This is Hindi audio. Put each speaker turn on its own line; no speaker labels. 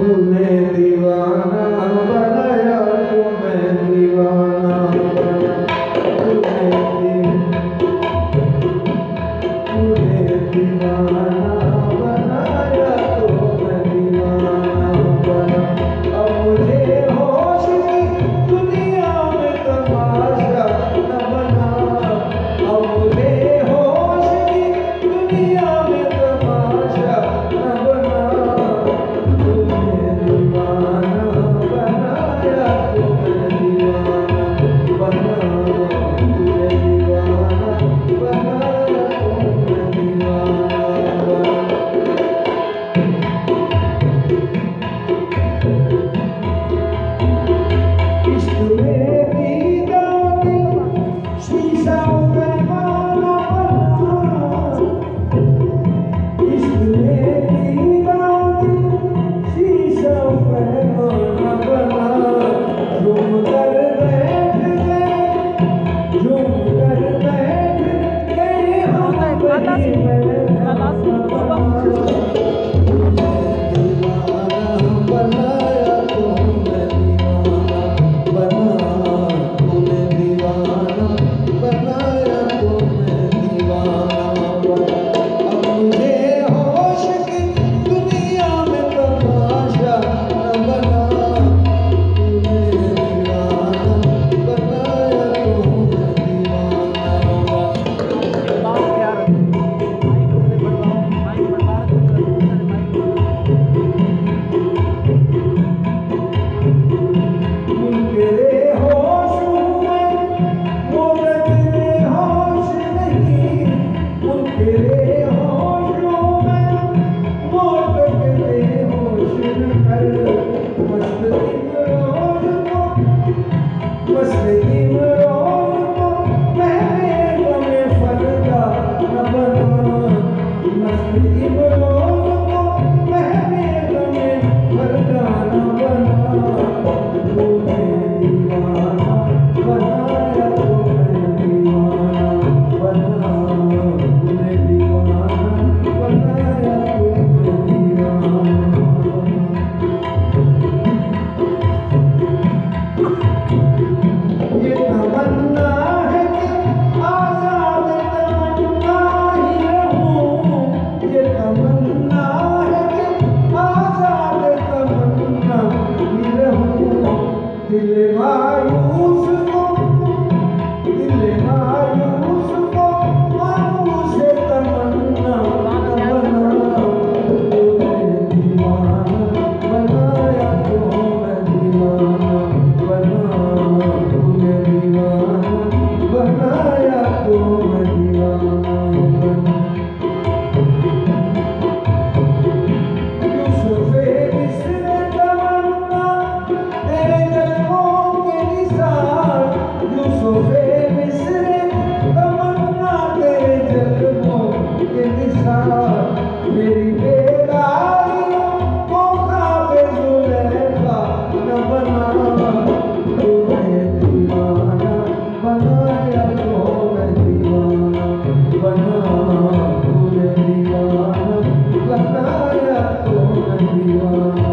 तूने दीवाना बनाया तो मैं दीवाना बना। तूने दीवाना बनाया तो मैं दीवाना बना। अब मुझे होश की दुनिया में तमाशा न बना। अब मुझे होश की दुनिया में तमाशा न बना। तूने दीवाना बनाया तो मैं दीवाना बना। तूने दीवाना बनाया तो मैं दीवाना बना। इश्क में दीदा दिल शीशा पैमाना बना। इश्क में दीदा दिल शीशा पैमाना बना। झूम कर बैठ गए, झूम कर बैठ गए हम वही महफिल बना। दीवाना बनाया तो मैं दीवाना बना। तूने दीवाना बनाया तो मैं दीवाना बना। अब मुझे होश की दुनिया में तमाशा न बना। तूने दीवाना बनाया तो मैं दीवाना बना। मुनकरे होश हूँ मैं, मोहब्बते होश नहीं। मुनकरे होश हूँ मैं, मोहब्बते होश न कर। मस्त इमरोज को, मस्त इमरोज को मैंने गमे फरदा न बना। मस्त इमरोज को मैंने गमे फरदा न बना। तूने दीवाना बनाया तो मैं दीवाना बना। तूने दीवाना बनाया तो मैं दीवाना बना। ये तमन्ना है कि आजाद तमन्ना ही रहूं। ये तमन्ना है कि आजाद तमन्ना ही रहूं। दिल मायूस को, दिल मायूस को मायूस तमन्ना न बना। तूने दीवाना बनाया तो मैं दीवाना बना। तूने दीवाना बनाया तो मैं दीवाना बना। यूसुफ़े मिस्र तमन्ना तेरे जलवों के निसार। यूसुफ़े मिस्र तमन्ना तेरे जलवों के निसार। मेरी बेदारियों को ख्वाबे ज़ुलेखा न बना। तूने दीवाना बनाया तो मैं दीवाना बना। तूने दीवाना बनाया तो मैं दीवाना